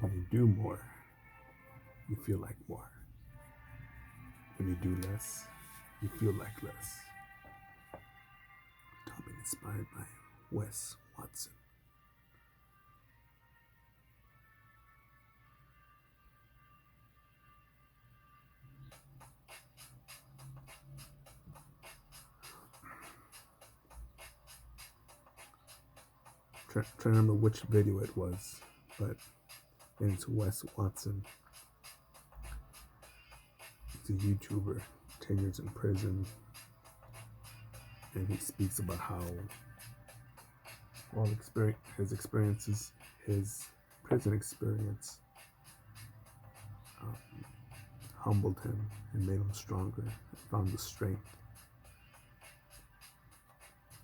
When you do more, you feel like more. When you do less, you feel like less. Topic inspired by Wes Watson. Trying to remember which video it was, but it's Wes Watson. He's a YouTuber, 10 years in prison, and he speaks about how his experiences, his prison experience, um, humbled him and made him stronger. Found the strength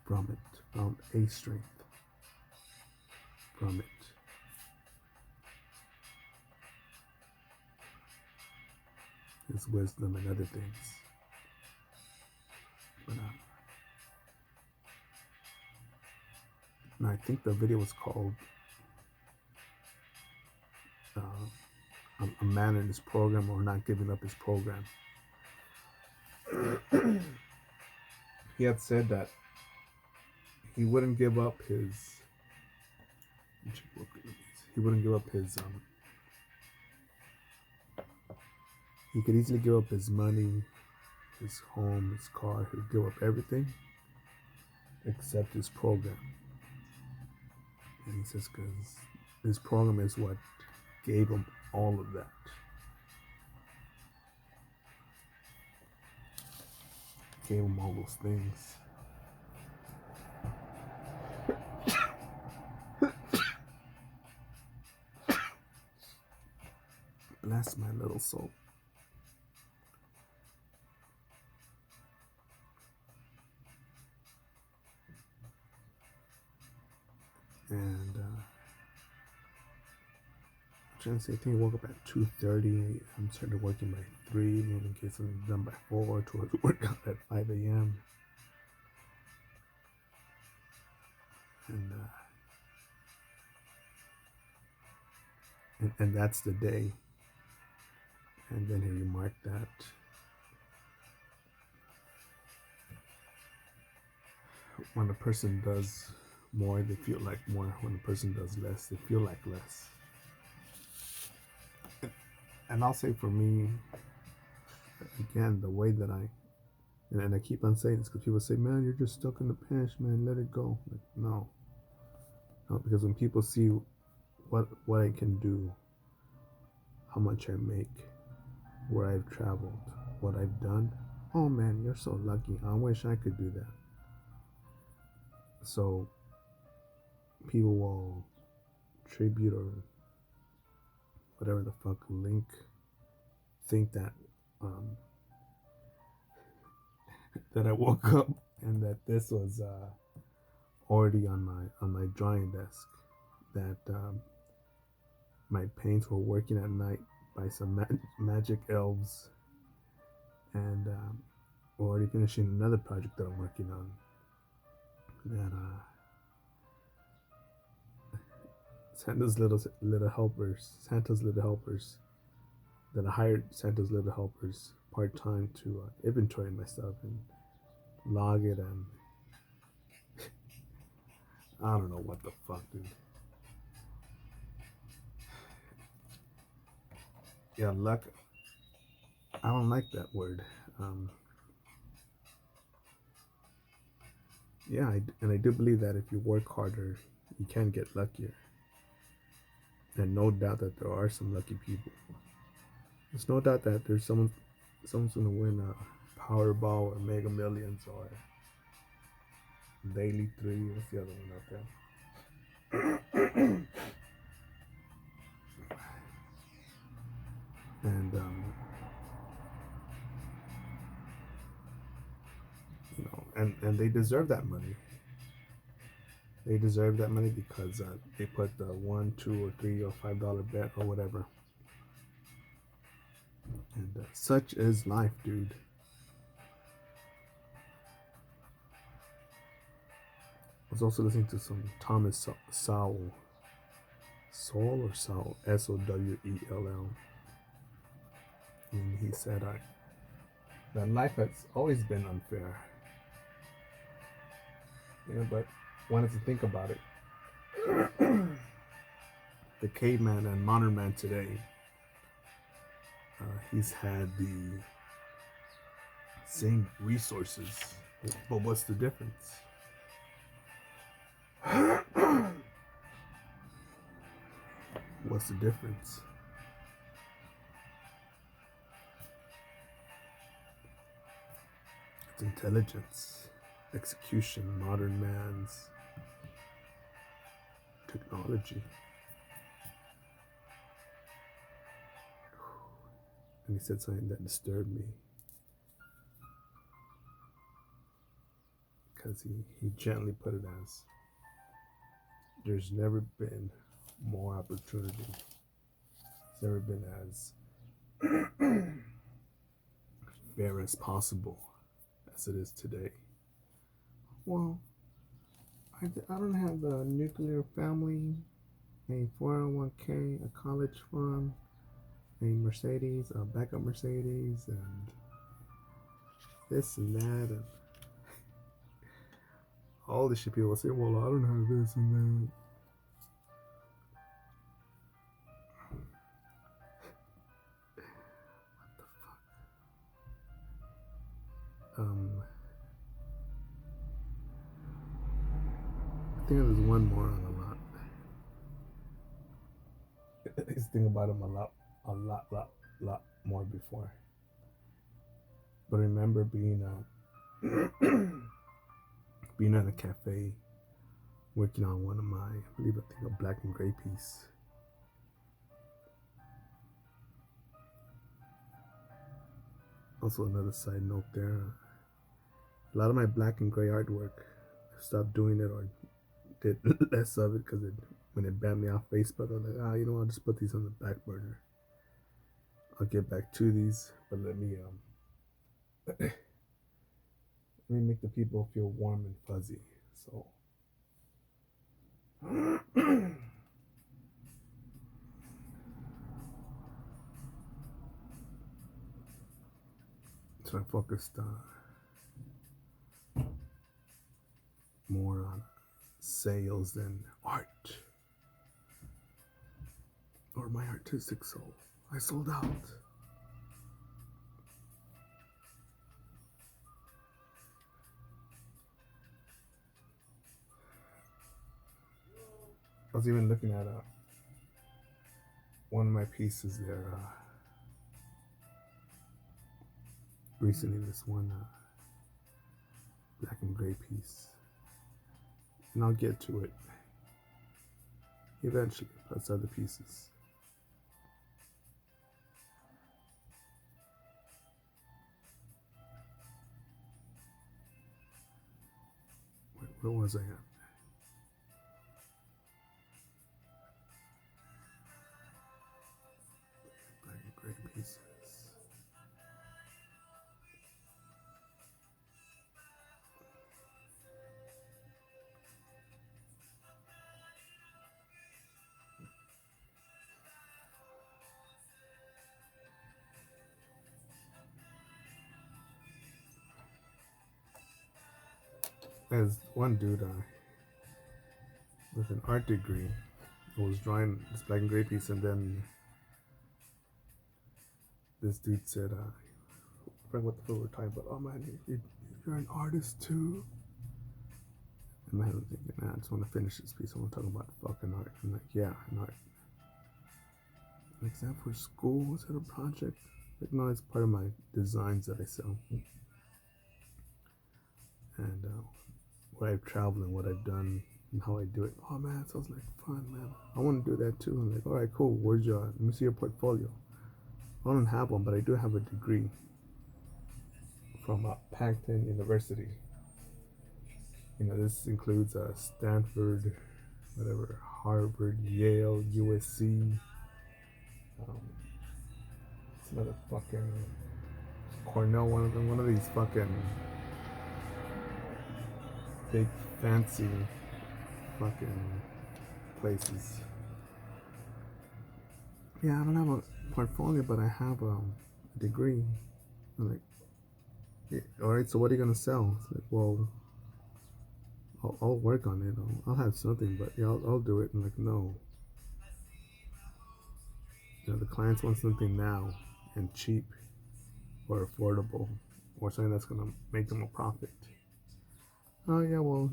from it, found a strength from it. His wisdom and other things. But and I think the video was called a man in his program or not giving up his program. He had said that he wouldn't give up his. He wouldn't give up his. He could easily give up his money, his home, his car. He'd give up everything except his program. And he says because his program is what gave him all of that. Gave him all those things. Bless my little soul. And I'm trying to say, I think I woke up at 2:30. I'm starting working by 3, in case I'm done by 4, to work out at 5 a.m. And that's the day. And then here you mark that. When a person does more, they feel like more. When a person does less, they feel like less. And I'll say for me, again, the way that and I keep on saying this because people say, man, you're just stuck in the past, man, let it go. Like, no, because when people see what I can do, how much I make, where I've traveled, what I've done, oh man, you're so lucky. I wish I could do that. So people will tribute or whatever the fuck link think that that I woke up and that this was already on my drawing desk, that my paints were working at night by some magic elves, and we're already finishing another project that I'm working on, that Santa's little helpers, that I hired Santa's little helpers part-time to inventory my stuff and log it, and I don't know what the fuck, dude. Yeah, luck. I don't like that word. Yeah, and I do believe that if you work harder, you can get luckier. And no doubt that there are some lucky people. There's no doubt that there's someone's gonna win a Powerball or Mega Millions or Daily 3. What's the other one out there? And and they deserve that money. They deserve that money because they put the $1, $2, or $3 or $5 bet or whatever. And such is life, dude. I was also listening to some Thomas Sowell Soul or Soul, Sowell. And he said that life has always been unfair. But wanted to think about it. The caveman and modern man today, he's had the same resources, but what's the difference? What's the difference? It's intelligence, execution, modern man's technology. And he said something that disturbed me. Because he gently put it as, there's never been more opportunity. It's never been as fair as possible as it is today. Well, I don't have a nuclear family, a 401k, a college fund, a Mercedes, a backup Mercedes, and this and that, and all this shit. People say, well, I don't have this and that. I think there's one more on a lot. I used to think about him a lot more before. But I remember being at a cafe, working on one of my, I think a black and gray piece. Also, another side note there, a lot of my black and gray artwork, I stopped doing it or did less of it because when it banned me off Facebook, I was like, I'll just put these on the back burner. I'll get back to these, but let me make the people feel warm and fuzzy. So so I focused more on sales than art or my artistic soul. I sold out. I was even looking at one of my pieces there recently, this one black and gray piece, and I'll get to it eventually, plus other pieces. Where was I at? Black and gray pieces. There's one dude with an art degree who was drawing this black and gray piece, and then this dude said, I forgot what the fuck we were talking about. Oh man, you're an artist too? And my head was thinking, I just want to finish this piece. I want to talk about fucking art. I'm like, yeah, an art. An exam for school? Is that a project? Like, no, it's part of my designs that I sell. And where I've traveled and what I've done and how I do it. Oh man, it sounds like fun, man. I want to do that too. I'm like, all right, cool. Where's let me see your portfolio. I don't have one, but I do have a degree from Paddington University. This includes Stanford, whatever, Harvard, Yale, USC. It's another fucking Cornell, one of these fucking big fancy fucking places. yeah, I don't have a portfolio, but I have a degree. I'm like, yeah, all right, so what are you gonna sell? It's like, well, I'll work on it. I'll have something, but yeah, I'll do it. And like, no, the clients want something now and cheap or affordable or something that's gonna make them a profit. Oh yeah, well,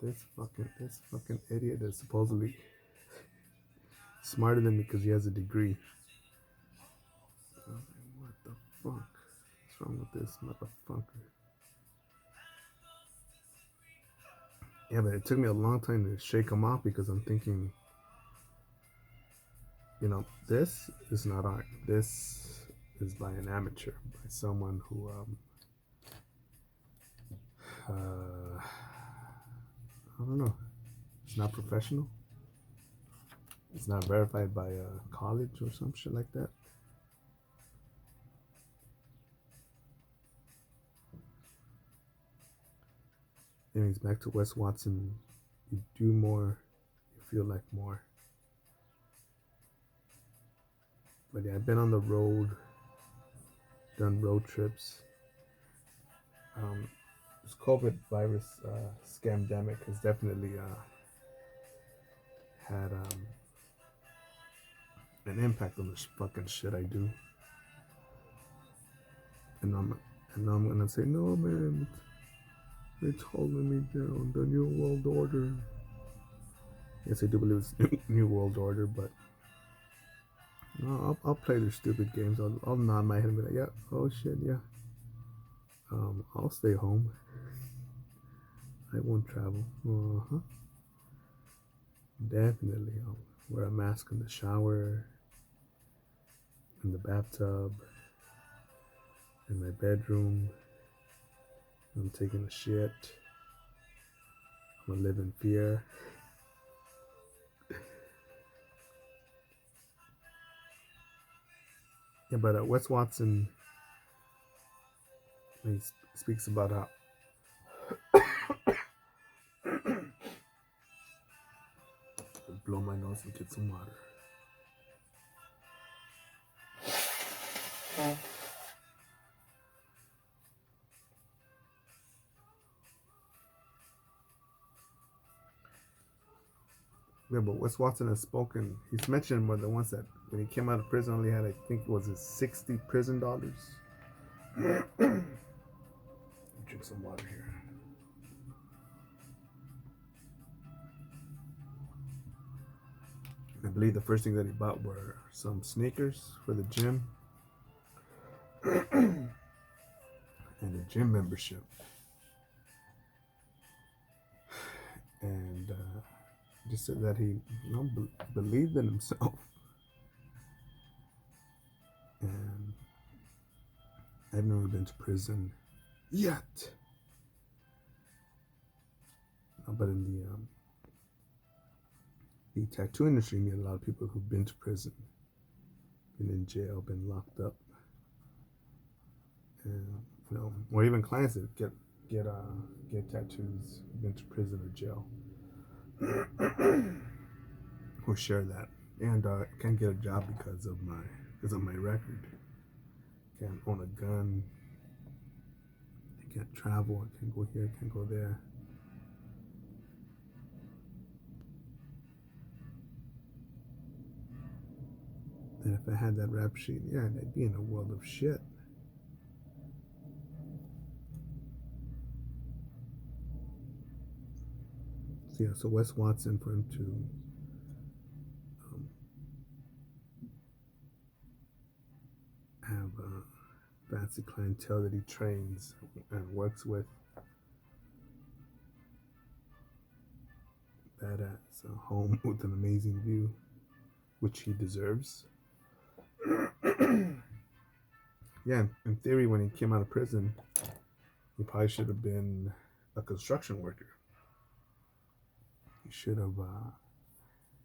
this fucking idiot is supposedly smarter than me because he has a degree. I was like, what the fuck? What's wrong with this motherfucker? Yeah, but it took me a long time to shake him off because I'm thinking, this is not art. This is by an amateur, by someone who, I don't know, it's not professional. It's not verified by a college or some shit like that. Anyways, back to Wes Watson. You do more, you feel like more. But yeah, I've been on the road, done road trips. This COVID virus scamdemic has definitely had an impact on this fucking shit I do. And I'm gonna say, no man, it's holding me down. The New World Order. Yes, I do believe it's New World Order, but no, I'll play their stupid games. I'll nod my head and be like, yeah, oh shit, yeah. I'll stay home. I won't travel. Uh-huh. Definitely. I'll wear a mask in the shower, in the bathtub, in my bedroom. I'm taking a shit. I'm gonna live in fear. Yeah, but Wes Watson, he speaks about how blow my nose and get some water. Yeah, but Wes Watson has spoken. He's mentioned more than once that when he came out of prison, only had, I think, was it $60 prison dollars. Drink some water here. I believe the first thing that he bought were some sneakers for the gym and a gym membership. And just said that he believed in himself. And I've never been to prison yet. But in the tattoo industry, you meet a lot of people who've been to prison, been in jail, been locked up, and or even clients that get tattoos, been to prison or jail, who share that, and can't get a job because of my record. Can't own a gun. I can't travel. I can't go here. I can't go there. And if I had that rap sheet, yeah, I'd be in a world of shit. So yeah, so Wes Watson, for him to have a fancy clientele that he trains and works with, badass, a home with an amazing view, which he deserves. Yeah, in theory, when he came out of prison, he probably should have been a construction worker. He should have,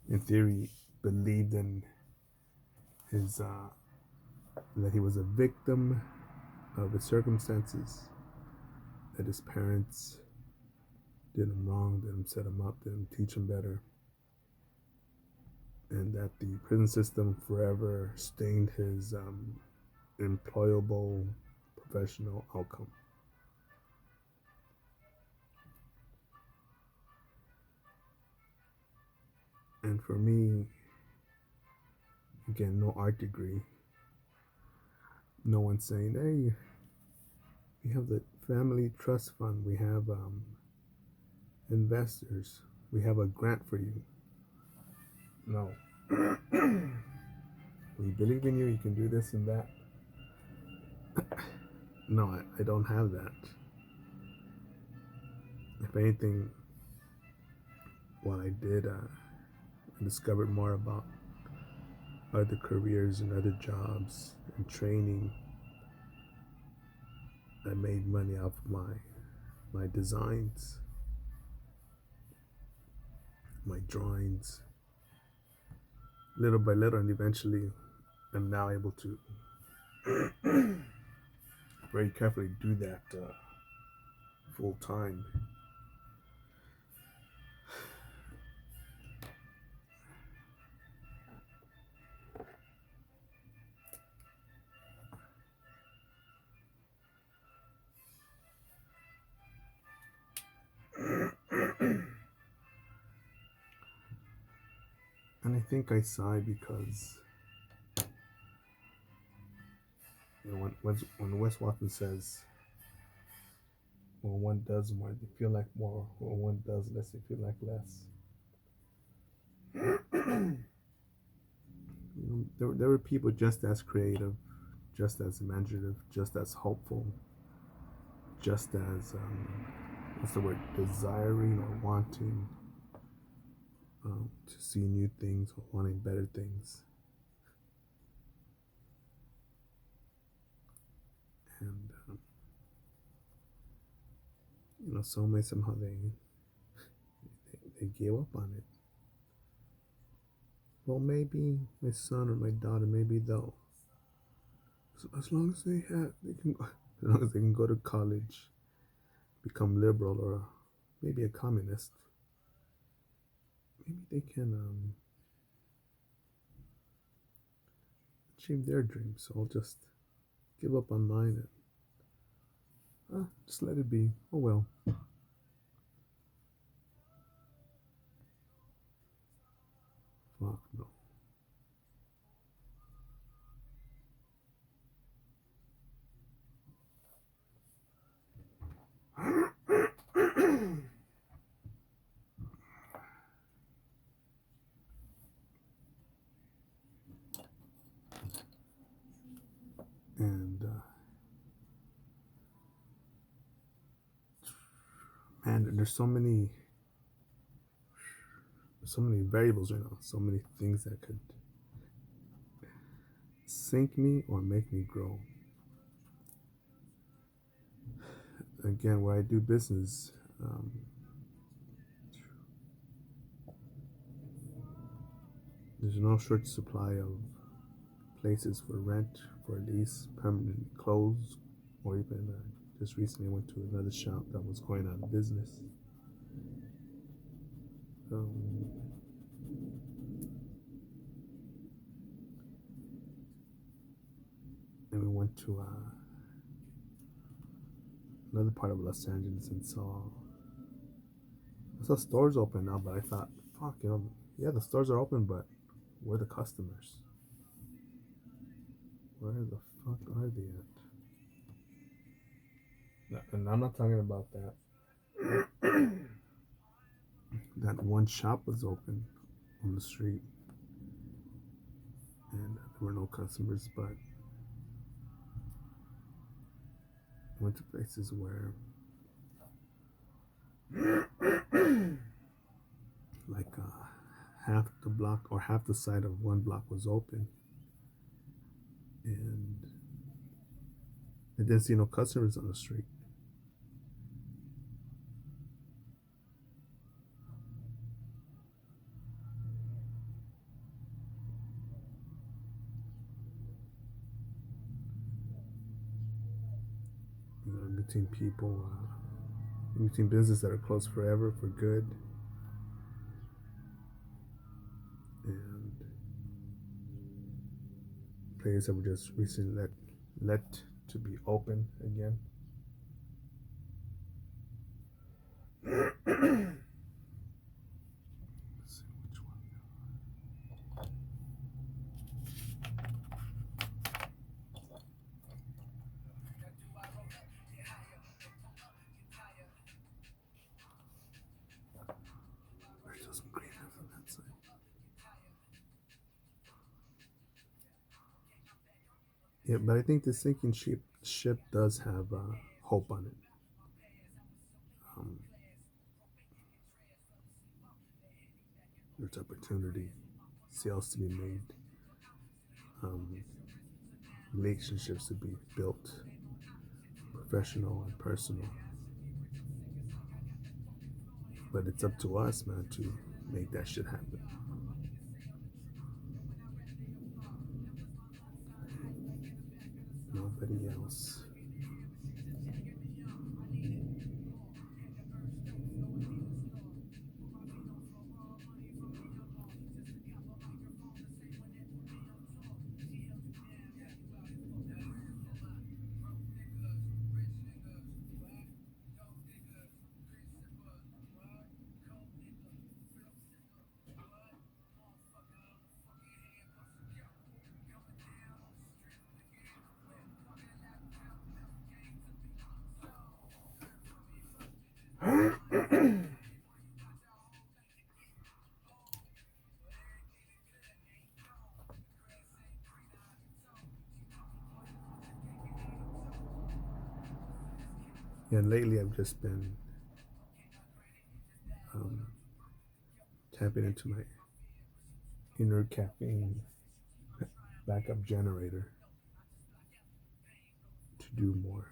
in theory, believed in his that he was a victim of his circumstances, that his parents did him wrong, didn't set him up, didn't teach him better, and that the prison system forever stained his employable professional outcome. And for me, again, no art degree. No one saying, hey, we have the family trust fund, we have investors, we have a grant for you. No. We believe in you, you can do this and that. No, I don't have that. If anything, what I did, I discovered more about other careers and other jobs and training. I made money off my designs, my drawings, little by little, and eventually I'm now able to very carefully do that full time. And I think I sigh because when Wes Watson says, when one does more, they feel like more. When one does less, they feel like less. There were people just as creative, just as imaginative, just as hopeful, just as what's the word, desiring or wanting to see new things or wanting better things. And some way somehow they gave up on it. Well, maybe my son or my daughter, maybe they'll, as long as they can, as long as they can go to college, become liberal or maybe a communist, maybe they can achieve their dreams. So I'll just give up on mine and just let it be. Oh well. Fuck no. And man, there's so many variables right now, so many things that could sink me or make me grow. Again, where I do business, there's no short supply of places for rent, for lease, permanent close, or even just recently I went to another shop that was going out of business. And we went to another part of Los Angeles and saw stores open now, but I thought, fuck, yeah, the stores are open, but where are the customers? Where the fuck are they at? And I'm not talking about that. That one shop was open on the street, and there were no customers, but I went to places where like half the block or half the side of one block was open, and I didn't see no customers on the street. Between people, between businesses that are closed forever for good, and players that were just recently let to be open again. Let's see which one. There's just green from that side. Yeah, but I think the sinking ship does have hope on it. Um, there's opportunity, sales to be made, um, relationships to be built, professional and personal. But it's up to us, man, to make that shit happen. Nobody else. And lately, I've just been um, tapping into my inner caffeine backup generator to do more.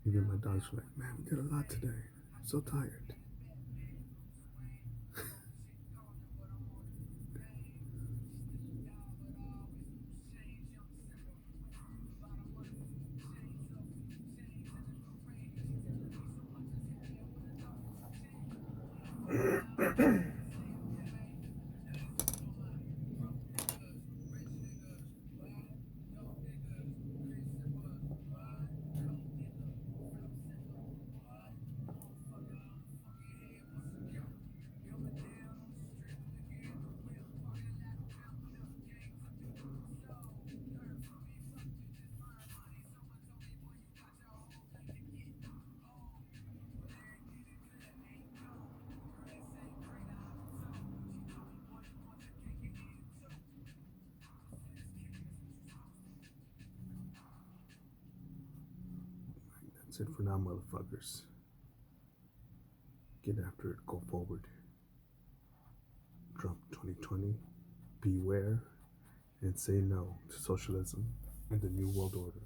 Even my dogs were like, man, we did a lot today. I'm so tired. That's it for now, motherfuckers. Get after it, go forward. Trump 2020, beware and say no to socialism and the New World Order.